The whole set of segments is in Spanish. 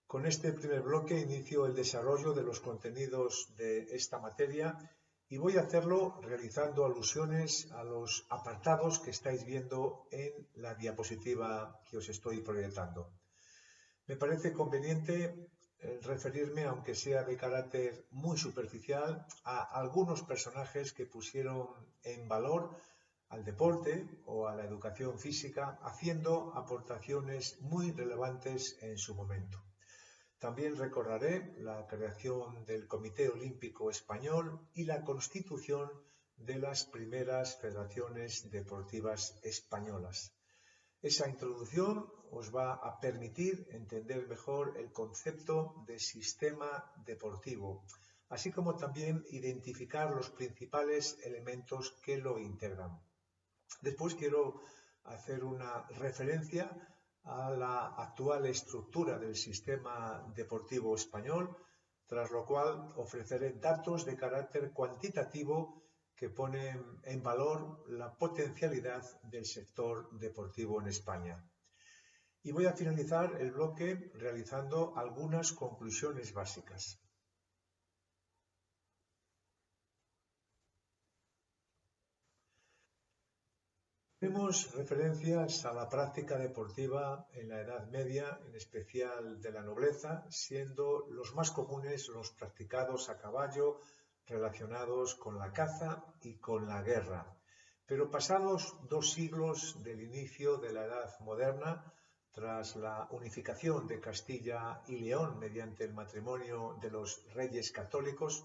Con este primer bloque inicio el desarrollo de los contenidos de esta materia y voy a hacerlo realizando alusiones a los apartados que estáis viendo en la diapositiva que os estoy proyectando. Me parece conveniente referirme, aunque sea de carácter muy superficial, a algunos personajes que pusieron en valor al deporte o a la educación física, haciendo aportaciones muy relevantes en su momento. También recordaré la creación del Comité Olímpico Español y la constitución de las primeras federaciones deportivas españolas. Esa introducción os va a permitir entender mejor el concepto de sistema deportivo, así como también identificar los principales elementos que lo integran. Después quiero hacer una referencia a la actual estructura del sistema deportivo español, tras lo cual ofreceré datos de carácter cuantitativo que ponen en valor la potencialidad del sector deportivo en España. Y voy a finalizar el bloque realizando algunas conclusiones básicas. Tenemos referencias a la práctica deportiva en la Edad Media, en especial de la nobleza, siendo los más comunes los practicados a caballo, relacionados con la caza y con la guerra. Pero pasados 2 siglos del inicio de la Edad Moderna, tras la unificación de Castilla y León mediante el matrimonio de los reyes católicos,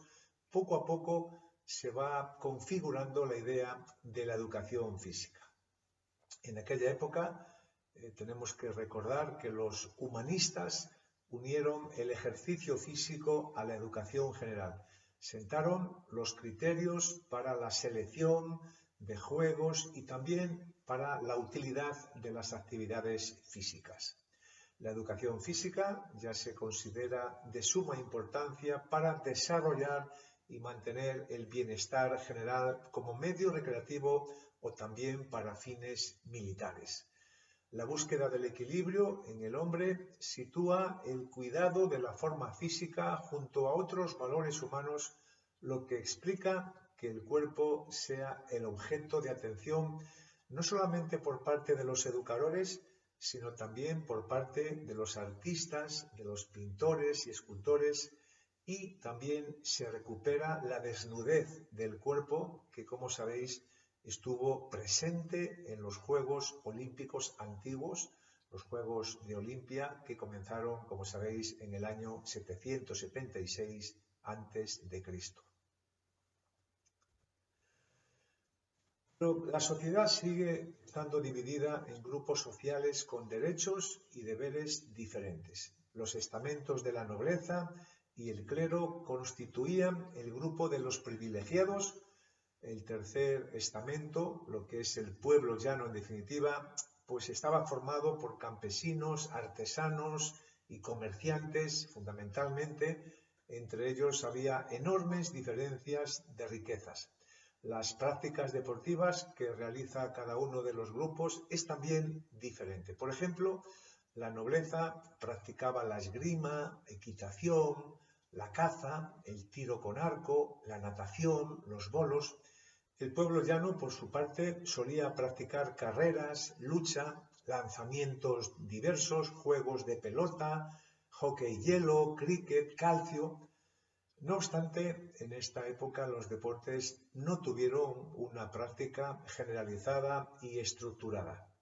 poco a poco se va configurando la idea de la educación física. En aquella época tenemos que recordar que los humanistas unieron el ejercicio físico a la educación general. Sentaron los criterios para la selección de juegos y también para la utilidad de las actividades físicas. La educación física ya se considera de suma importancia para desarrollar y mantener el bienestar general como medio recreativo o también para fines militares. La búsqueda del equilibrio en el hombre sitúa el cuidado de la forma física junto a otros valores humanos, lo que explica que el cuerpo sea el objeto de atención no solamente por parte de los educadores, sino también por parte de los artistas, de los pintores y escultores, y también se recupera la desnudez del cuerpo que, como sabéis, estuvo presente en los Juegos Olímpicos antiguos, los Juegos de Olimpia, que comenzaron, como sabéis, en el año 776 a.C. Pero la sociedad sigue estando dividida en grupos sociales con derechos y deberes diferentes. Los estamentos de la nobleza y el clero constituían el grupo de los privilegiados. El tercer estamento, lo que es el pueblo llano en definitiva, pues estaba formado por campesinos, artesanos y comerciantes fundamentalmente. Entre ellos había enormes diferencias de riquezas. Las prácticas deportivas que realiza cada uno de los grupos es también diferente. Por ejemplo, la nobleza practicaba la esgrima, equitación, la caza, el tiro con arco, la natación, los bolos. El pueblo llano, por su parte, solía practicar carreras, lucha, lanzamientos diversos, juegos de pelota, hockey hielo, cricket, calcio. No obstante, en esta época los deportes no tuvieron una práctica generalizada y estructurada.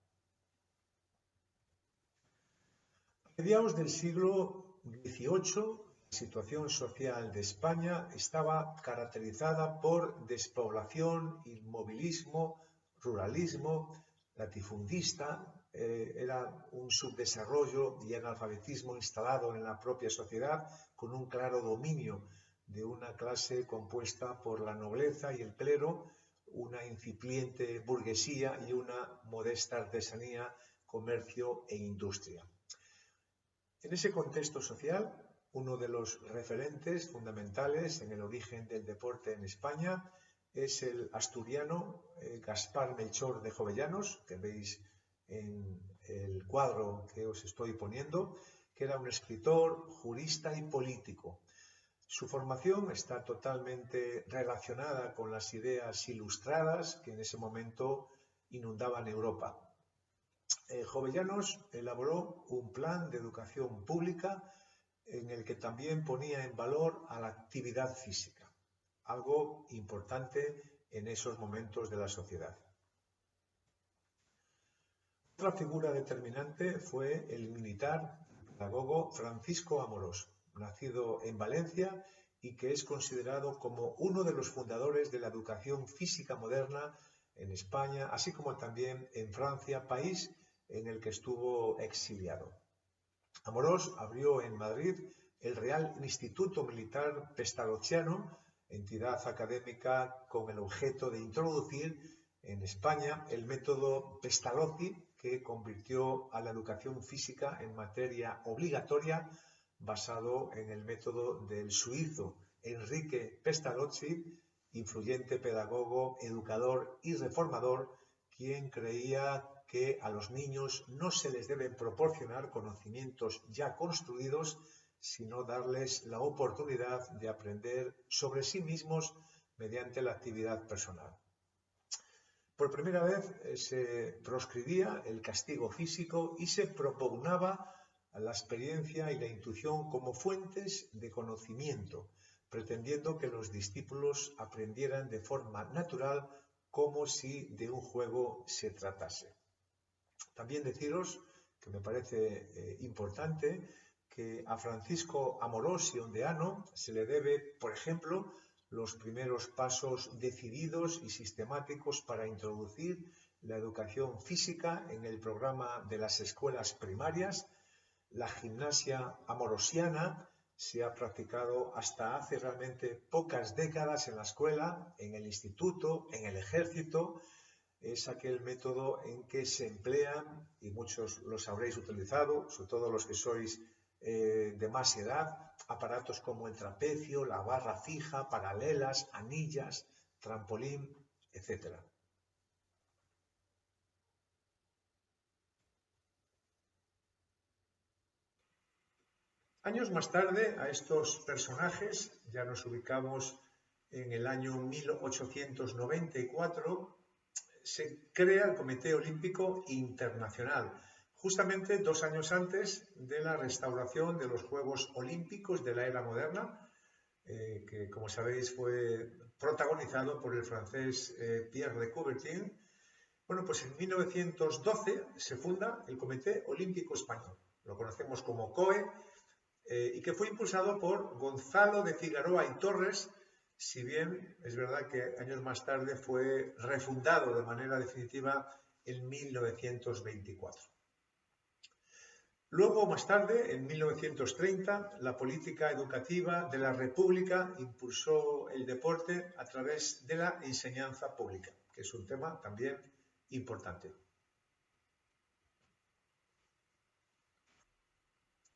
A mediados del siglo XVIII, la situación social de España estaba caracterizada por despoblación, inmovilismo, ruralismo, latifundista, era un subdesarrollo y analfabetismo instalado en la propia sociedad con un claro dominio de una clase compuesta por la nobleza y el clero, una incipiente burguesía y una modesta artesanía, comercio e industria. En ese contexto social, uno de los referentes fundamentales en el origen del deporte en España es el asturiano Gaspar Melchor de Jovellanos, que veis en el cuadro que os estoy poniendo, que era un escritor, jurista y político. Su formación está totalmente relacionada con las ideas ilustradas que en ese momento inundaban Europa. Jovellanos elaboró un plan de educación pública en el que también ponía en valor a la actividad física, algo importante en esos momentos de la sociedad. Otra figura determinante fue el militar pedagogo Francisco Amorós, nacido en Valencia y que es considerado como uno de los fundadores de la educación física moderna en España, así como también en Francia, país en el que estuvo exiliado. Amorós abrió en Madrid el Real Instituto Militar Pestalozziano, entidad académica con el objeto de introducir en España el método Pestalozzi, que convirtió a la educación física en materia obligatoria, basado en el método del suizo Enrique Pestalozzi, influyente pedagogo, educador y reformador, quien creía que a los niños no se les deben proporcionar conocimientos ya construidos, sino darles la oportunidad de aprender sobre sí mismos mediante la actividad personal. Por primera vez se proscribía el castigo físico y se propugnaba la experiencia y la intuición como fuentes de conocimiento, pretendiendo que los discípulos aprendieran de forma natural como si de un juego se tratase. También deciros, que me parece importante, que a Francisco Amorós y Ondeano se le debe, por ejemplo, los primeros pasos decididos y sistemáticos para introducir la educación física en el programa de las escuelas primarias. La gimnasia amorosiana se ha practicado hasta hace realmente pocas décadas en la escuela, en el instituto, en el ejército. Es aquel método en que se emplean, y muchos los habréis utilizado, sobre todo los que sois de más edad, aparatos como el trapecio, la barra fija, paralelas, anillas, trampolín, etc. Años más tarde, a estos personajes, ya nos ubicamos en el año 1894, se crea el Comité Olímpico Internacional, justamente 2 años antes de la restauración de los Juegos Olímpicos de la era moderna, que como sabéis fue protagonizado por el francés Pierre de Coubertin. Bueno, pues en 1912 se funda el Comité Olímpico Español, lo conocemos como COE, y que fue impulsado por Gonzalo de Figueroa y Torres, si bien es verdad que años más tarde fue refundado de manera definitiva en 1924. Luego, más tarde, en 1930, la política educativa de la República impulsó el deporte a través de la enseñanza pública, que es un tema también importante.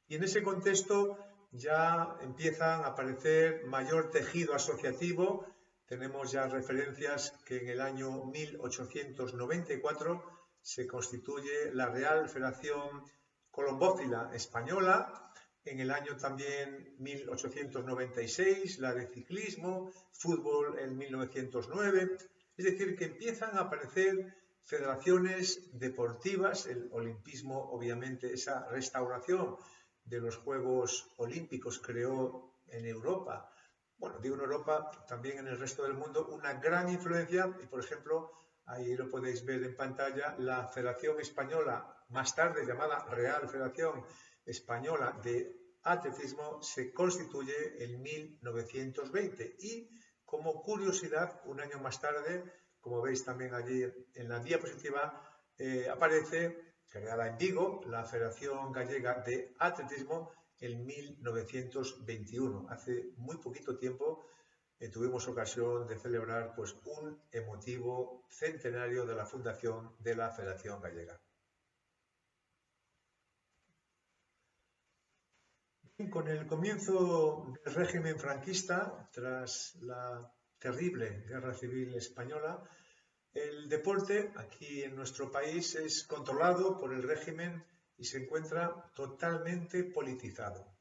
Y en ese contexto ya empiezan a aparecer mayor tejido asociativo. Tenemos ya referencias que en el año 1894 se constituye la Real Federación Colombófila Española, en el año también 1896 la de ciclismo, fútbol en 1909, es decir, que empiezan a aparecer federaciones deportivas, el olimpismo obviamente, esa restauración de los Juegos Olímpicos creó en Europa, bueno, digo en Europa, también en el resto del mundo, una gran influencia y, por ejemplo, ahí lo podéis ver en pantalla, la Federación Española, más tarde llamada Real Federación Española de Atletismo, se constituye en 1920 y, como curiosidad, un año más tarde, como veis también allí en la diapositiva, aparece, creada en Vigo, la Federación Gallega de Atletismo en 1921. Hace muy poquito tiempo tuvimos ocasión de celebrar pues, un emotivo centenario de la fundación de la Federación Gallega. Con el comienzo del régimen franquista, tras la terrible Guerra Civil Española, el deporte aquí en nuestro país es controlado por el régimen y se encuentra totalmente politizado.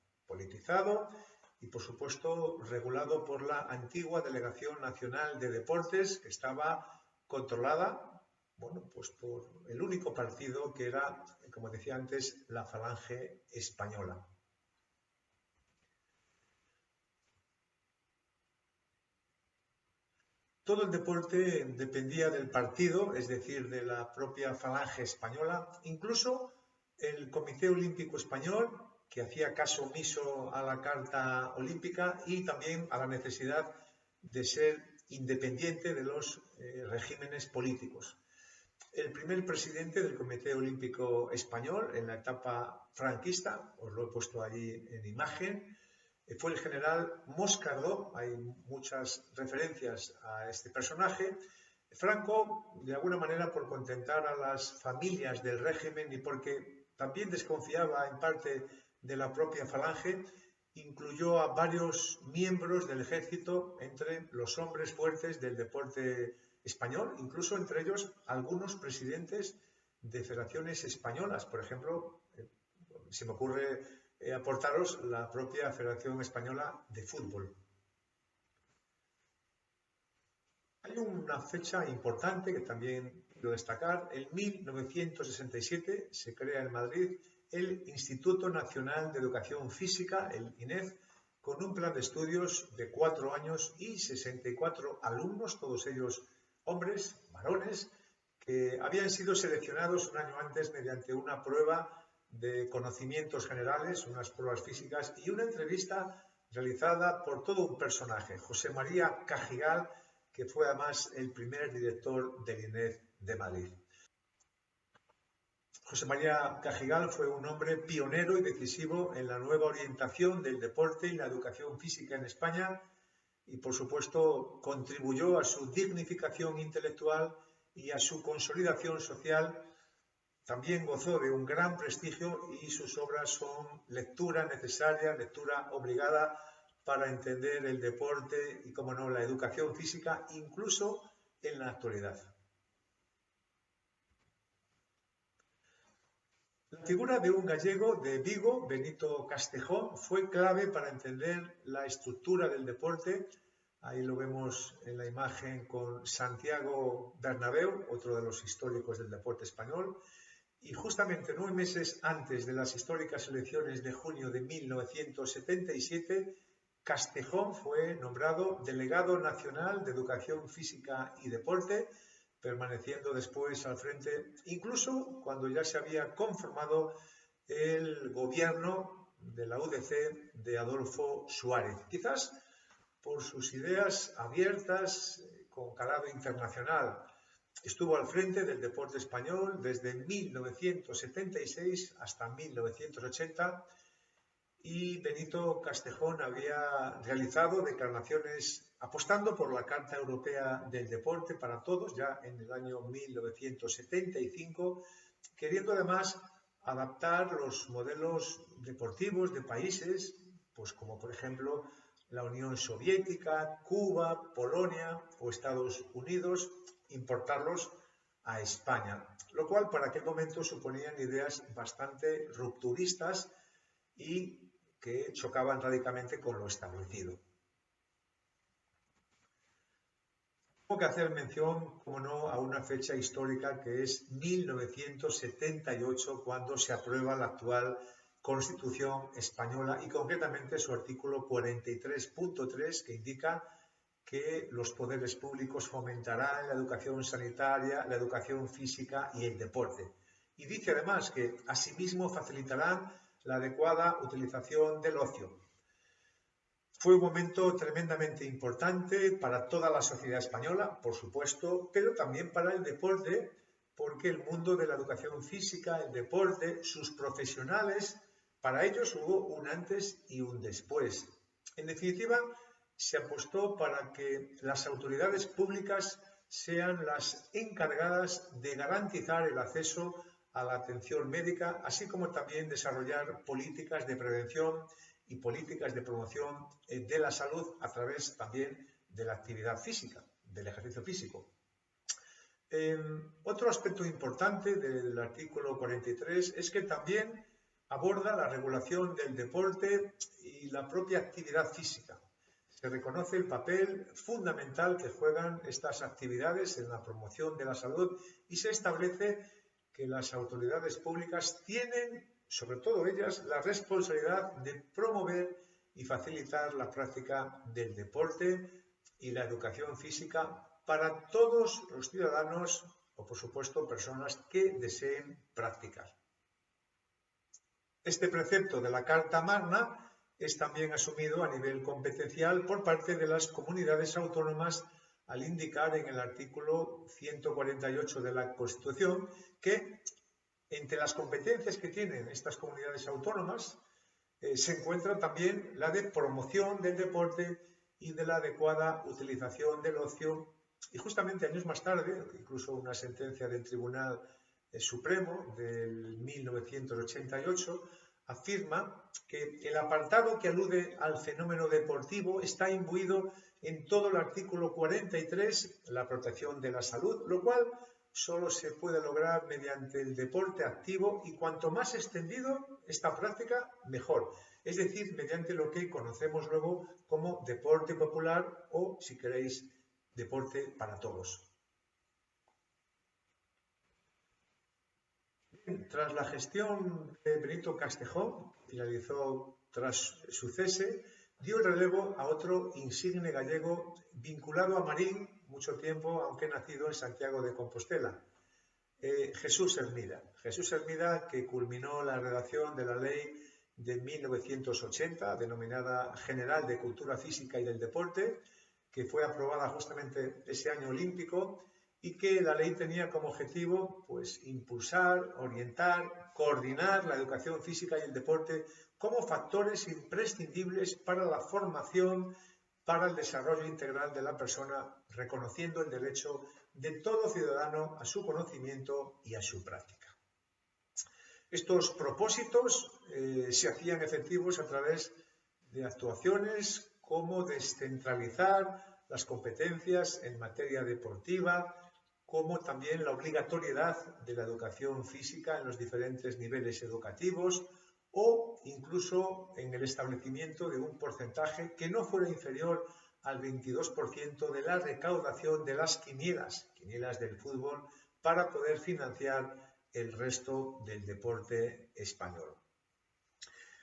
Y, por supuesto, regulado por la antigua Delegación Nacional de Deportes, que estaba controlada, bueno, pues por el único partido que era, como decía antes, la Falange Española. Todo el deporte dependía del partido, es decir, de la propia Falange Española. Incluso el Comité Olímpico Español, que hacía caso omiso a la Carta Olímpica y también a la necesidad de ser independiente de los regímenes políticos. El primer presidente del Comité Olímpico Español en la etapa franquista, os lo he puesto allí en imagen, fue el general Moscardó. Hay muchas referencias a este personaje. Franco, de alguna manera, por contentar a las familias del régimen y porque también desconfiaba en parte de la propia Falange, incluyó a varios miembros del ejército entre los hombres fuertes del deporte español, incluso entre ellos algunos presidentes de federaciones españolas. Por ejemplo, se me ocurre aportaros la propia Federación Española de Fútbol. Hay una fecha importante que también quiero destacar. En 1967 se crea en Madrid el Instituto Nacional de Educación Física, el INEF, con un plan de estudios de 4 años y 64 alumnos, todos ellos hombres, varones, que habían sido seleccionados un año antes mediante una prueba de conocimientos generales, unas pruebas físicas y una entrevista realizada por todo un personaje, José María Cajigal, que fue además el primer director del INEF de Madrid. José María Cajigal fue un hombre pionero y decisivo en la nueva orientación del deporte y la educación física en España y, por supuesto, contribuyó a su dignificación intelectual y a su consolidación social. También gozó de un gran prestigio y sus obras son lectura necesaria, lectura obligada para entender el deporte y, como no, la educación física, incluso en la actualidad. La figura de un gallego de Vigo, Benito Castejón, fue clave para entender la estructura del deporte. Ahí lo vemos en la imagen con Santiago Bernabéu, otro de los históricos del deporte español. Y justamente 9 meses antes de las históricas elecciones de junio de 1977, Castejón fue nombrado Delegado Nacional de Educación Física y Deporte, permaneciendo después al frente, incluso cuando ya se había conformado el gobierno de la UDC de Adolfo Suárez. Quizás por sus ideas abiertas, con calado internacional. Estuvo al frente del deporte español desde 1976 hasta 1980 y Benito Castejón había realizado declaraciones apostando por la Carta Europea del Deporte para Todos ya en el año 1975, queriendo además adaptar los modelos deportivos de países, pues como por ejemplo la Unión Soviética, Cuba, Polonia o Estados Unidos, importarlos a España, lo cual para aquel momento suponían ideas bastante rupturistas y que chocaban radicalmente con lo establecido. Tengo que hacer mención, como no, a una fecha histórica que es 1978, cuando se aprueba la actual Constitución española y concretamente su artículo 43.3, que indica que los poderes públicos fomentarán la educación sanitaria, la educación física y el deporte. Y dice además que asimismo facilitarán la adecuada utilización del ocio. Fue un momento tremendamente importante para toda la sociedad española, por supuesto, pero también para el deporte, porque el mundo de la educación física, el deporte, sus profesionales, para ellos hubo un antes y un después. En definitiva, se apostó para que las autoridades públicas sean las encargadas de garantizar el acceso a la atención médica, así como también desarrollar políticas de prevención y políticas de promoción de la salud a través también de la actividad física, del ejercicio físico. Otro aspecto importante del artículo 43 es que también aborda la regulación del deporte y la propia actividad física. Se reconoce el papel fundamental que juegan estas actividades en la promoción de la salud y se establece que las autoridades públicas tienen, sobre todo ellas, la responsabilidad de promover y facilitar la práctica del deporte y la educación física para todos los ciudadanos o, por supuesto, personas que deseen practicar. Este precepto de la Carta Magna es también asumido a nivel competencial por parte de las comunidades autónomas al indicar en el artículo 148 de la Constitución que entre las competencias que tienen estas comunidades autónomas se encuentra también la de promoción del deporte y de la adecuada utilización del ocio. Y justamente años más tarde, incluso una sentencia del Tribunal Supremo del 1988 afirma que el apartado que alude al fenómeno deportivo está imbuido en todo el artículo 43, la protección de la salud, lo cual solo se puede lograr mediante el deporte activo y cuanto más extendido esta práctica, mejor. Es decir, mediante lo que conocemos luego como deporte popular o, si queréis, deporte para todos. Tras la gestión de Benito Castejón, que finalizó tras su cese, dio el relevo a otro insigne gallego vinculado a Marín mucho tiempo, aunque nacido en Santiago de Compostela, Jesús Hermida. Jesús Hermida, que culminó la redacción de la ley de 1980, denominada General de Cultura Física y del Deporte, que fue aprobada justamente ese año olímpico y que la ley tenía como objetivo pues, impulsar, orientar, coordinar la educación física y el deporte como factores imprescindibles para la formación, para el desarrollo integral de la persona, reconociendo el derecho de todo ciudadano a su conocimiento y a su práctica. Estos propósitos se hacían efectivos a través de actuaciones como descentralizar las competencias en materia deportiva, como también la obligatoriedad de la educación física en los diferentes niveles educativos o incluso en el establecimiento de un porcentaje que no fuera inferior al 22% de la recaudación de las quinielas del fútbol para poder financiar el resto del deporte español.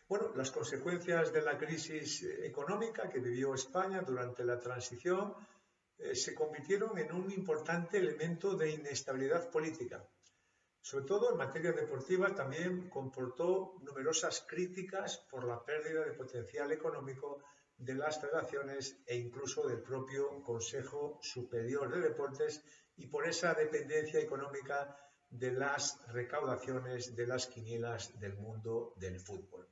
Bueno, las consecuencias de la crisis económica que vivió España durante la transición se convirtieron en un importante elemento de inestabilidad política. Sobre todo en materia deportiva también comportó numerosas críticas por la pérdida de potencial económico de las federaciones e incluso del propio Consejo Superior de Deportes y por esa dependencia económica de las recaudaciones de las quinielas del mundo del fútbol.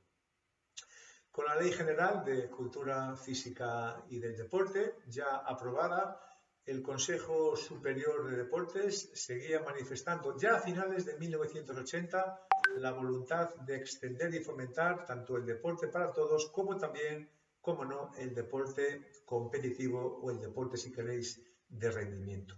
Con la Ley General de Cultura Física y del Deporte, ya aprobada, el Consejo Superior de Deportes seguía manifestando ya a finales de 1980 la voluntad de extender y fomentar tanto el deporte para todos como también, como no, el deporte competitivo o el deporte, si queréis, de rendimiento.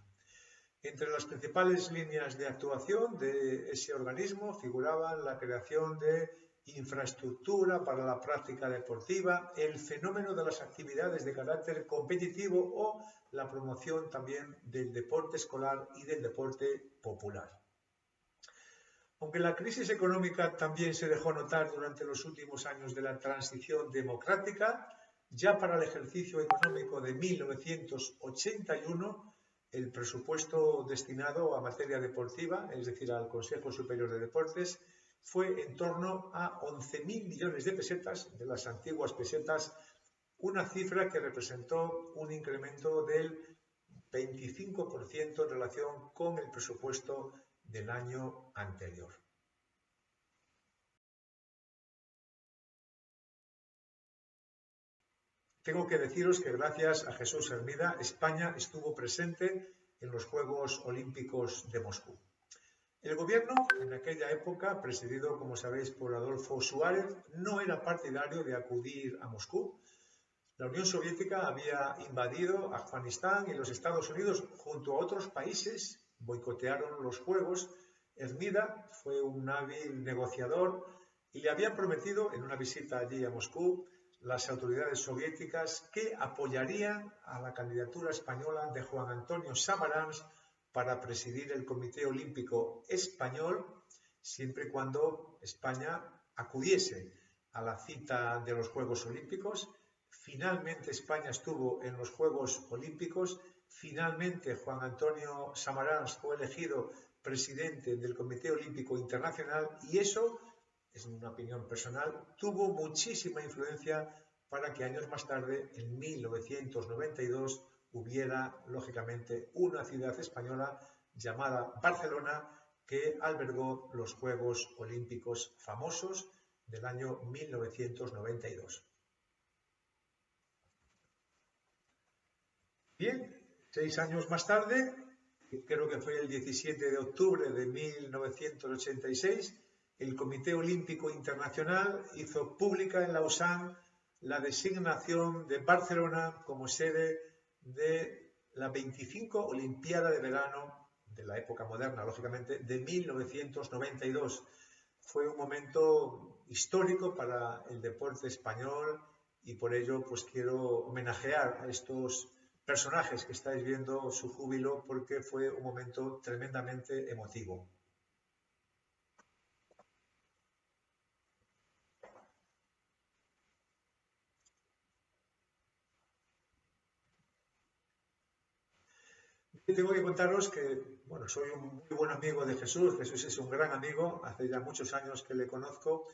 Entre las principales líneas de actuación de ese organismo figuraban la creación de infraestructura para la práctica deportiva, el fenómeno de las actividades de carácter competitivo o la promoción también del deporte escolar y del deporte popular. Aunque la crisis económica también se dejó notar durante los últimos años de la transición democrática, ya para el ejercicio económico de 1981, el presupuesto destinado a materia deportiva, es decir, al Consejo Superior de Deportes, fue en torno a 11.000 millones de pesetas, de las antiguas pesetas, una cifra que representó un incremento del 25% en relación con el presupuesto del año anterior. Tengo que deciros que gracias a Jesús Hermida, España estuvo presente en los Juegos Olímpicos de Moscú. El gobierno, en aquella época, presidido, como sabéis, por Adolfo Suárez, no era partidario de acudir a Moscú. La Unión Soviética había invadido Afganistán y los Estados Unidos, junto a otros países, boicotearon los Juegos. Hermida fue un hábil negociador y le habían prometido en una visita allí a Moscú las autoridades soviéticas que apoyarían a la candidatura española de Juan Antonio Samaranch para presidir el Comité Olímpico Español, siempre y cuando España acudiese a la cita de los Juegos Olímpicos. Finalmente España estuvo en los Juegos Olímpicos. Finalmente Juan Antonio Samaranch fue elegido presidente del Comité Olímpico Internacional y eso, es una opinión personal, tuvo muchísima influencia para que años más tarde, en 1992, hubiera, lógicamente, una ciudad española llamada Barcelona que albergó los Juegos Olímpicos famosos del año 1992. Bien, 6 años más tarde, creo que fue el 17 de octubre de 1986, el Comité Olímpico Internacional hizo pública en Lausanne la designación de Barcelona como sede de la 25 Olimpiada de Verano de la época moderna, lógicamente, de 1992. Fue un momento histórico para el deporte español y por ello pues quiero homenajear a estos personajes que estáis viendo su júbilo porque fue un momento tremendamente emotivo. Tengo que contaros que, bueno, soy un muy buen amigo de Jesús. Jesús es un gran amigo, hace ya muchos años que le conozco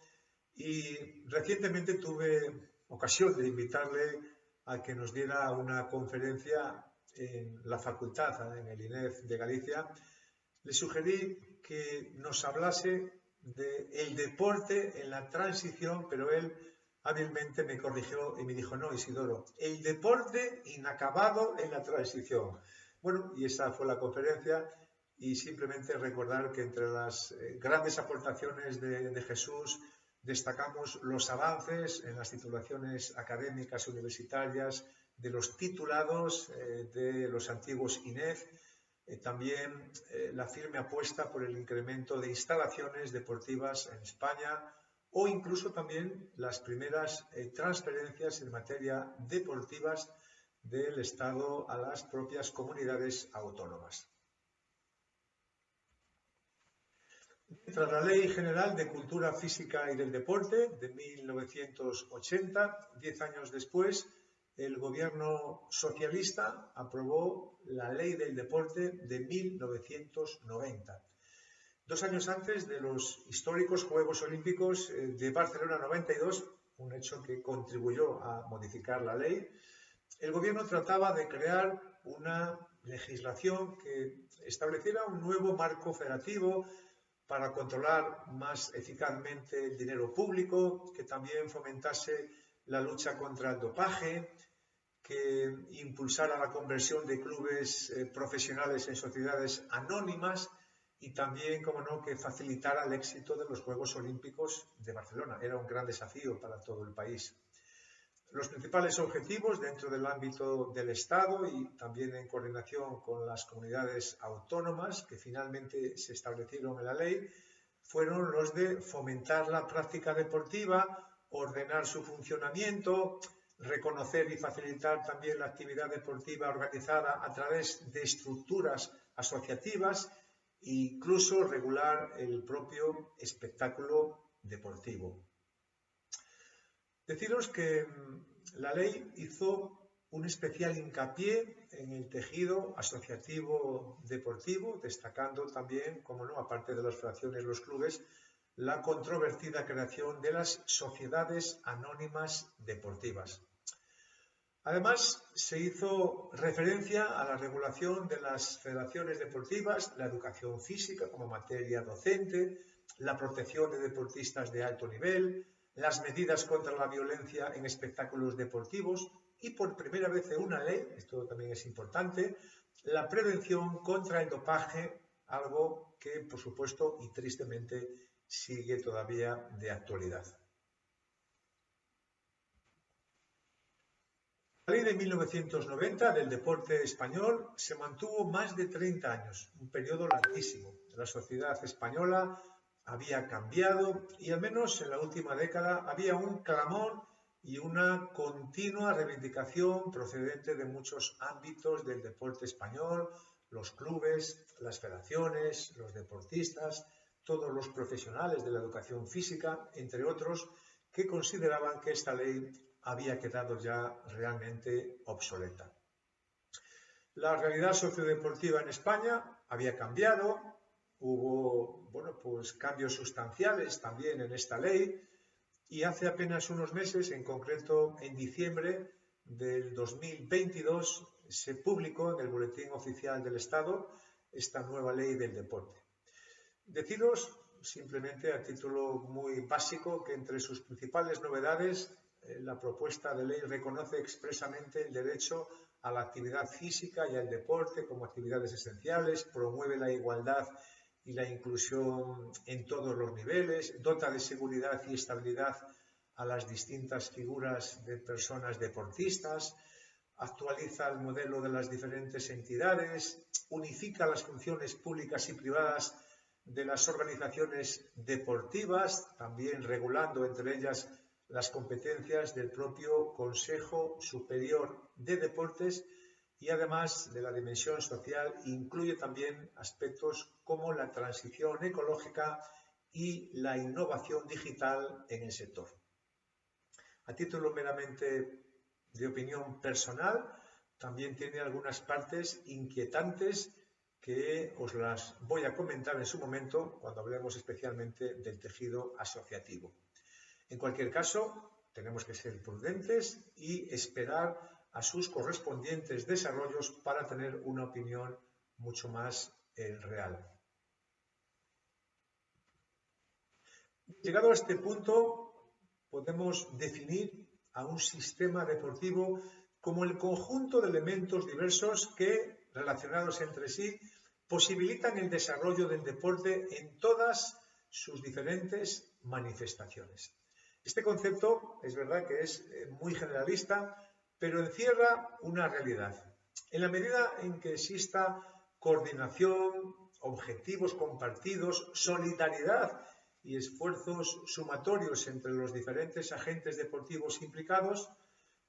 y recientemente tuve ocasión de invitarle a que nos diera una conferencia en la facultad, en el INEF de Galicia. Le sugerí que nos hablase del deporte en la transición, pero él hábilmente me corrigió y me dijo, no, Isidoro, el deporte inacabado en la transición. Bueno, y esa fue la conferencia y simplemente recordar que entre las grandes aportaciones de Jesús destacamos los avances en las titulaciones académicas universitarias, de los titulados de los antiguos INEF, también la firme apuesta por el incremento de instalaciones deportivas en España o incluso también las primeras transferencias en materia deportivas del Estado a las propias comunidades autónomas. Tras la Ley General de Cultura Física y del Deporte de 1980, 10 años después, el gobierno socialista aprobó la Ley del Deporte de 1990. 2 años antes de los históricos Juegos Olímpicos de Barcelona 92, un hecho que contribuyó a modificar la ley, el gobierno trataba de crear una legislación que estableciera un nuevo marco federativo para controlar más eficazmente el dinero público, que también fomentase la lucha contra el dopaje, que impulsara la conversión de clubes profesionales en sociedades anónimas y también, como no, que facilitara el éxito de los Juegos Olímpicos de Barcelona. Era un gran desafío para todo el país. Los principales objetivos dentro del ámbito del Estado y también en coordinación con las comunidades autónomas que finalmente se establecieron en la ley fueron los de fomentar la práctica deportiva, ordenar su funcionamiento, reconocer y facilitar también la actividad deportiva organizada a través de estructuras asociativas e incluso regular el propio espectáculo deportivo. Deciros que la ley hizo un especial hincapié en el tejido asociativo deportivo, destacando también, como no, aparte de las federaciones, los clubes, la controvertida creación de las sociedades anónimas deportivas. Además, se hizo referencia a la regulación de las federaciones deportivas, la educación física como materia docente, la protección de deportistas de alto nivel, las medidas contra la violencia en espectáculos deportivos y por primera vez en una ley, esto también es importante, la prevención contra el dopaje, algo que por supuesto y tristemente sigue todavía de actualidad. La ley de 1990 del deporte español se mantuvo más de 30 años, un periodo larguísimo. La sociedad española había cambiado y al menos en la última década había un clamor y una continua reivindicación procedente de muchos ámbitos del deporte español, los clubes, las federaciones, los deportistas, todos los profesionales de la educación física, entre otros, que consideraban que esta ley había quedado ya realmente obsoleta. La realidad sociodeportiva en España había cambiado, hubo cambios sustanciales también en esta ley y hace apenas unos meses, en concreto en diciembre del 2022, se publicó en el Boletín Oficial del Estado esta nueva ley del deporte. Deciros simplemente a título muy básico que entre sus principales novedades la propuesta de ley reconoce expresamente el derecho a la actividad física y al deporte como actividades esenciales, promueve la igualdad y la inclusión en todos los niveles, dota de seguridad y estabilidad a las distintas figuras de personas deportistas, actualiza el modelo de las diferentes entidades, unifica las funciones públicas y privadas de las organizaciones deportivas, también regulando entre ellas las competencias del propio Consejo Superior de Deportes y además de la dimensión social incluye también aspectos como la transición ecológica y la innovación digital en el sector. A título meramente de opinión personal, también tiene algunas partes inquietantes que os las voy a comentar en su momento cuando hablemos especialmente del tejido asociativo. En cualquier caso, tenemos que ser prudentes y esperar a sus correspondientes desarrollos para tener una opinión mucho más real. Llegado a este punto, podemos definir a un sistema deportivo como el conjunto de elementos diversos que, relacionados entre sí, posibilitan el desarrollo del deporte en todas sus diferentes manifestaciones. Este concepto es verdad que es muy generalista, pero encierra una realidad. En la medida en que exista coordinación, objetivos compartidos, solidaridad y esfuerzos sumatorios entre los diferentes agentes deportivos implicados,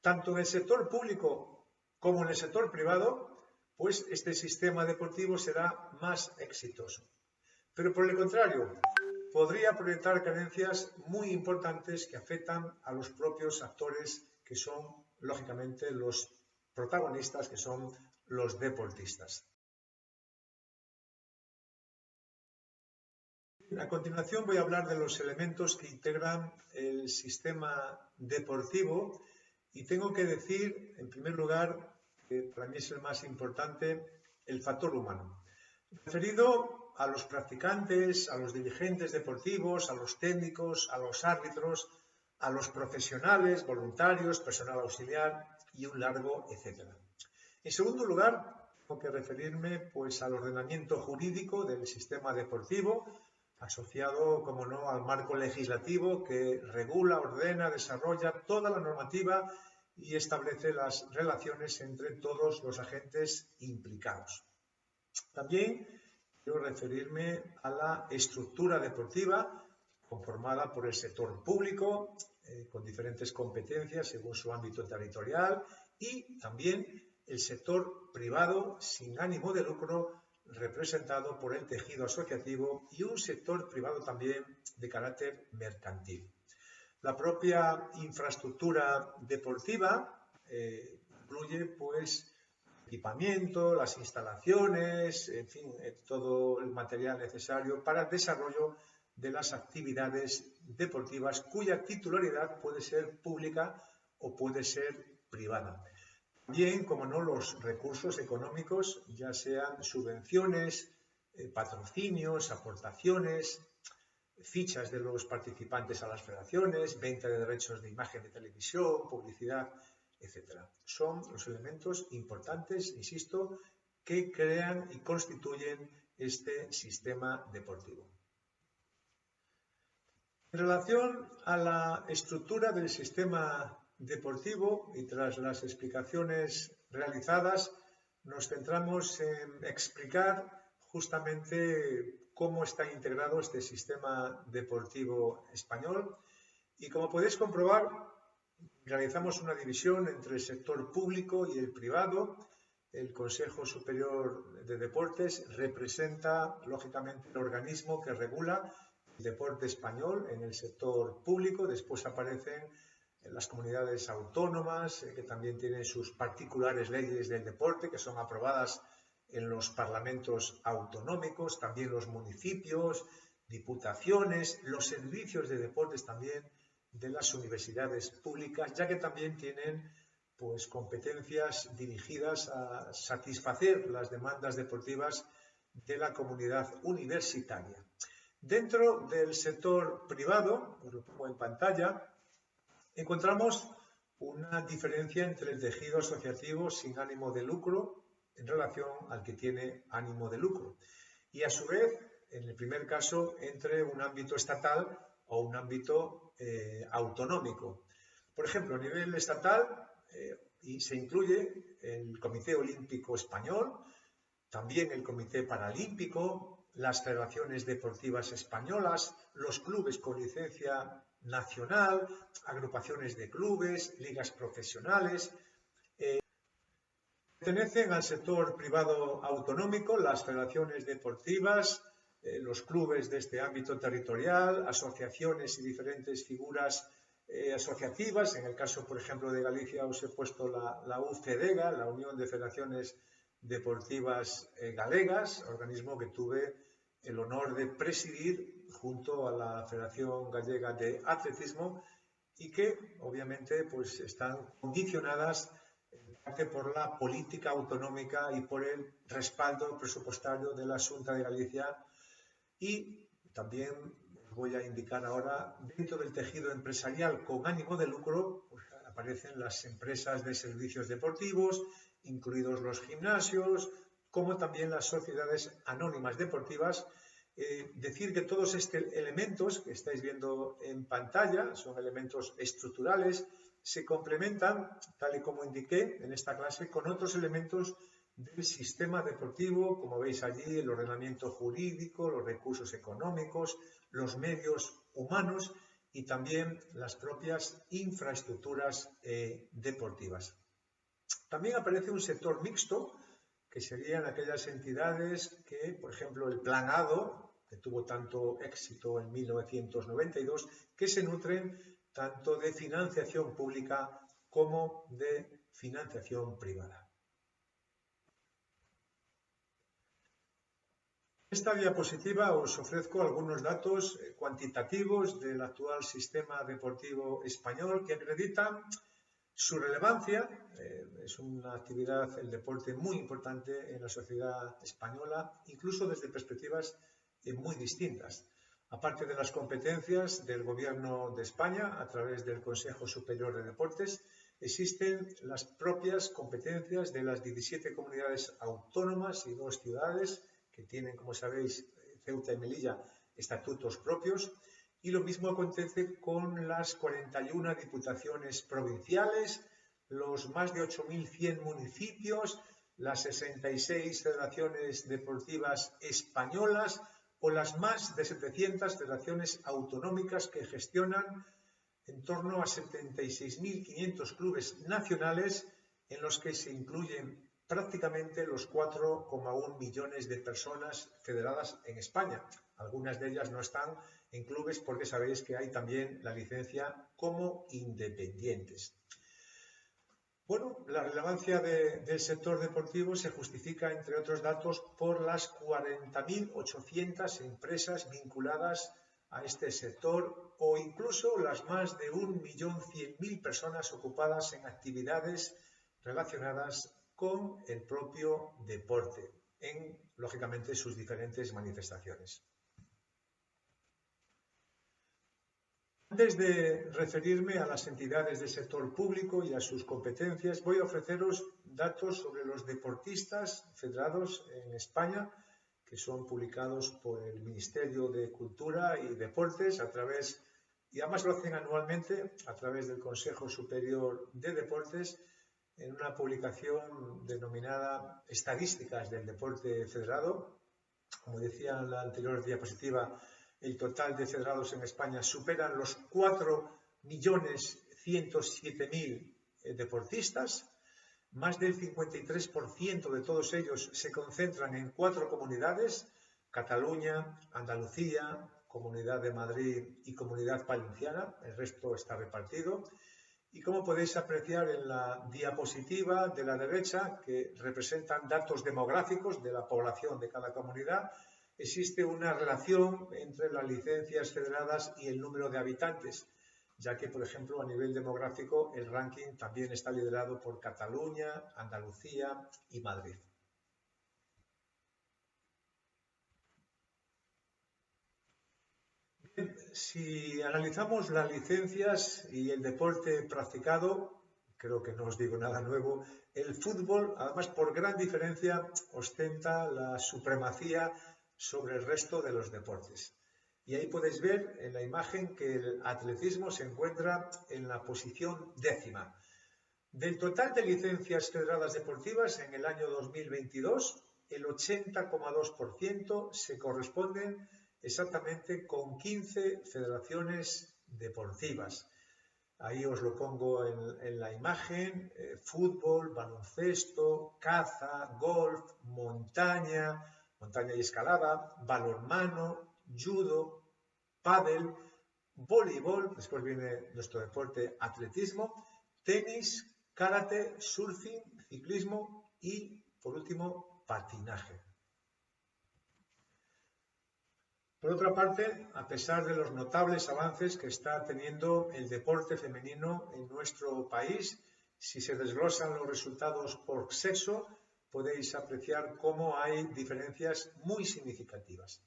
tanto en el sector público como en el sector privado, pues este sistema deportivo será más exitoso. Pero por el contrario, podría proyectar carencias muy importantes que afectan a los propios actores que son, lógicamente, los protagonistas, que son los deportistas. A continuación voy a hablar de los elementos que integran el sistema deportivo y tengo que decir, en primer lugar, que para mí es el más importante, el factor humano. Referido a los practicantes, a los dirigentes deportivos, a los técnicos, a los árbitros, a los profesionales, voluntarios, personal auxiliar y un largo etcétera. En segundo lugar, tengo que referirme pues, al ordenamiento jurídico del sistema deportivo, asociado, como no, al marco legislativo que regula, ordena, desarrolla toda la normativa y establece las relaciones entre todos los agentes implicados. También quiero referirme a la estructura deportiva conformada por el sector público, con diferentes competencias según su ámbito territorial, y también el sector privado sin ánimo de lucro, representado por el tejido asociativo, y un sector privado también de carácter mercantil. La propia infraestructura deportiva incluye pues equipamiento, las instalaciones, en fin, todo el material necesario para el desarrollo de las actividades deportivas cuya titularidad puede ser pública o puede ser privada. También, como no, los recursos económicos, ya sean subvenciones, patrocinios, aportaciones, fichas de los participantes a las federaciones, venta de derechos de imagen de televisión, publicidad, etc. Son los elementos importantes, insisto, que crean y constituyen este sistema deportivo. En relación a la estructura del sistema deportivo y tras las explicaciones realizadas nos centramos en explicar justamente cómo está integrado este sistema deportivo español y como podéis comprobar realizamos una división entre el sector público y el privado. El Consejo Superior de Deportes representa, lógicamente, el organismo que regula el deporte español en el sector público. Después aparecen las comunidades autónomas, que también tienen sus particulares leyes del deporte, que son aprobadas en los parlamentos autonómicos, también los municipios, diputaciones, los servicios de deportes también de las universidades públicas, ya que también tienen pues competencias dirigidas a satisfacer las demandas deportivas de la comunidad universitaria. Dentro del sector privado, os lo pongo en pantalla, encontramos una diferencia entre el tejido asociativo sin ánimo de lucro en relación al que tiene ánimo de lucro. Y a su vez, en el primer caso, entre un ámbito estatal o un ámbito autonómico. Por ejemplo, a nivel estatal, y se incluye el Comité Olímpico Español, también el Comité Paralímpico, las federaciones deportivas españolas, los clubes con licencia nacional, agrupaciones de clubes, ligas profesionales. Pertenecen al sector privado autonómico, las federaciones deportivas, los clubes de este ámbito territorial, asociaciones y diferentes figuras asociativas. En el caso, por ejemplo, de Galicia os he puesto la UFEDEGA, la Unión de Federaciones Deportivas Galegas, organismo que tuve el honor de presidir junto a la Federación Gallega de Atletismo y que obviamente pues están condicionadas en parte por la política autonómica y por el respaldo presupuestario de la Xunta de Galicia. Y también voy a indicar ahora, dentro del tejido empresarial con ánimo de lucro, pues aparecen las empresas de servicios deportivos, incluidos los gimnasios, como también las sociedades anónimas deportivas. Decir que todos estos elementos que estáis viendo en pantalla son elementos estructurales, se complementan, tal y como indiqué en esta clase, con otros elementos del sistema deportivo, como veis allí, el ordenamiento jurídico, los recursos económicos, los medios humanos y también las propias infraestructuras deportivas. También aparece un sector mixto, que serían aquellas entidades que, por ejemplo, el Plan ADO, que tuvo tanto éxito en 1992, que se nutren tanto de financiación pública como de financiación privada. En esta diapositiva os ofrezco algunos datos cuantitativos del actual sistema deportivo español que acreditan su relevancia. Es una actividad, el deporte, muy importante en la sociedad española, incluso desde perspectivas muy distintas. Aparte de las competencias del Gobierno de España a través del Consejo Superior de Deportes, existen las propias competencias de las 17 comunidades autónomas y 2 ciudades que tienen, como sabéis, Ceuta y Melilla, estatutos propios. Y lo mismo acontece con las 41 diputaciones provinciales, los más de 8.100 municipios, las 66 federaciones deportivas españolas o las más de 700 federaciones autonómicas que gestionan en torno a 76.500 clubes nacionales en los que se incluyen prácticamente los 4,1 millones de personas federadas en España. Algunas de ellas no están en clubes porque sabéis que hay también la licencia como independientes. Bueno, la relevancia del sector deportivo se justifica, entre otros datos, por las 40.800 empresas vinculadas a este sector o incluso las más de 1.100.000 personas ocupadas en actividades relacionadas con el propio deporte, en, lógicamente, sus diferentes manifestaciones. Antes de referirme a las entidades del sector público y a sus competencias, voy a ofreceros datos sobre los deportistas federados en España, que son publicados por el Ministerio de Cultura y Deportes a través y además lo hacen anualmente a través del Consejo Superior de Deportes en una publicación denominada Estadísticas del Deporte Federado. Como decía en la anterior diapositiva, el total de federados en España superan los 4.107.000 deportistas. Más del 53% de todos ellos se concentran en 4 comunidades: Cataluña, Andalucía, Comunidad de Madrid y Comunidad Valenciana. El resto está repartido. Y como podéis apreciar en la diapositiva de la derecha, que representan datos demográficos de la población de cada comunidad, existe una relación entre las licencias federadas y el número de habitantes, ya que, por ejemplo, a nivel demográfico, el ranking también está liderado por Cataluña, Andalucía y Madrid. Bien, si analizamos las licencias y el deporte practicado, creo que no os digo nada nuevo, el fútbol, además por gran diferencia, ostenta la supremacía sobre el resto de los deportes. Y ahí podéis ver en la imagen que el atletismo se encuentra en la posición 10ª. Del total de licencias federadas deportivas en el año 2022, el 80,2% se corresponden exactamente con 15 federaciones deportivas. Ahí os lo pongo en la imagen: fútbol, baloncesto, caza, golf, montaña y escalada, balonmano, judo, pádel, voleibol, después viene nuestro deporte atletismo, tenis, karate, surfing, ciclismo y, por último, patinaje. Por otra parte, a pesar de los notables avances que está teniendo el deporte femenino en nuestro país, si se desglosan los resultados por sexo, podéis apreciar cómo hay diferencias muy significativas.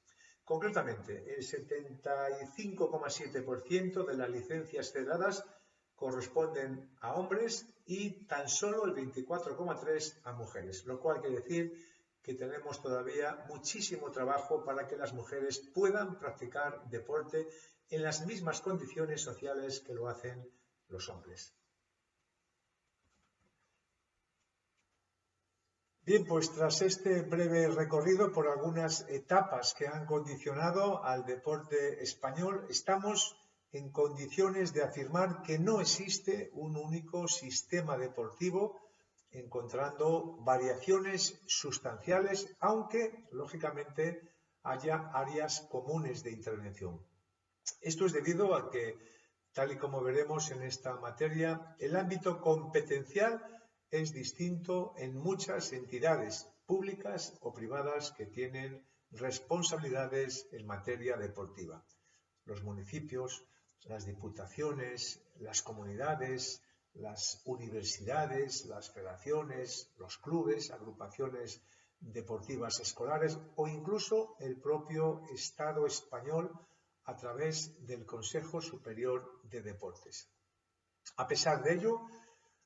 Concretamente, el 75,7% de las licencias federadas corresponden a hombres y tan solo el 24,3% a mujeres, lo cual quiere decir que tenemos todavía muchísimo trabajo para que las mujeres puedan practicar deporte en las mismas condiciones sociales que lo hacen los hombres. Bien, pues tras este breve recorrido por algunas etapas que han condicionado al deporte español, estamos en condiciones de afirmar que no existe un único sistema deportivo, encontrando variaciones sustanciales, aunque, lógicamente, haya áreas comunes de intervención. Esto es debido a que, tal y como veremos en esta materia, el ámbito competencial es distinto en muchas entidades públicas o privadas que tienen responsabilidades en materia deportiva. Los municipios, las diputaciones, las comunidades, las universidades, las federaciones, los clubes, agrupaciones deportivas escolares o incluso el propio Estado español a través del Consejo Superior de Deportes. A pesar de ello,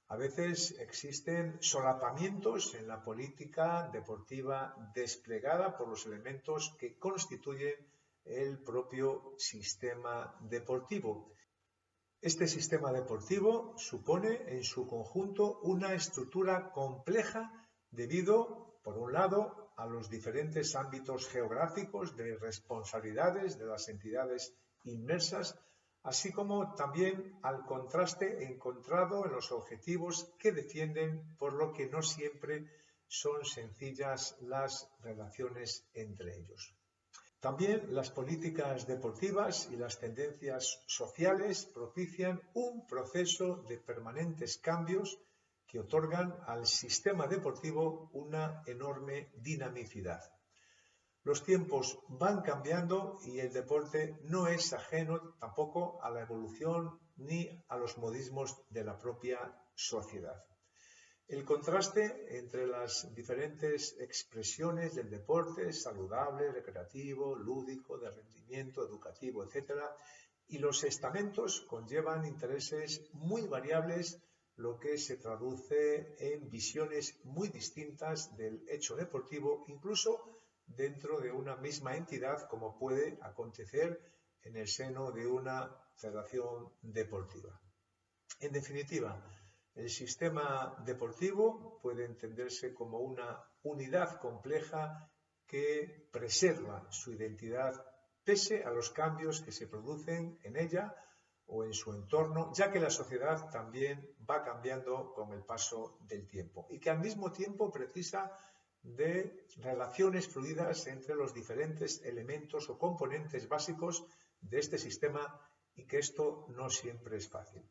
a veces existen solapamientos en la política deportiva desplegada por los elementos que constituyen el propio sistema deportivo. Este sistema deportivo supone en su conjunto una estructura compleja debido, por un lado, a los diferentes ámbitos geográficos de responsabilidades de las entidades inmersas, así como también al contraste encontrado en los objetivos que defienden, por lo que no siempre son sencillas las relaciones entre ellos. También las políticas deportivas y las tendencias sociales propician un proceso de permanentes cambios que otorgan al sistema deportivo una enorme dinamicidad. Los tiempos van cambiando y el deporte no es ajeno tampoco a la evolución ni a los modismos de la propia sociedad. El contraste entre las diferentes expresiones del deporte, saludable, recreativo, lúdico, de rendimiento, educativo, etc., y los estamentos conllevan intereses muy variables, lo que se traduce en visiones muy distintas del hecho deportivo, incluso dentro de una misma entidad, como puede acontecer en el seno de una federación deportiva. En definitiva, el sistema deportivo puede entenderse como una unidad compleja que preserva su identidad pese a los cambios que se producen en ella o en su entorno, ya que la sociedad también va cambiando con el paso del tiempo y que al mismo tiempo precisa de relaciones fluidas entre los diferentes elementos o componentes básicos de este sistema y que esto no siempre es fácil.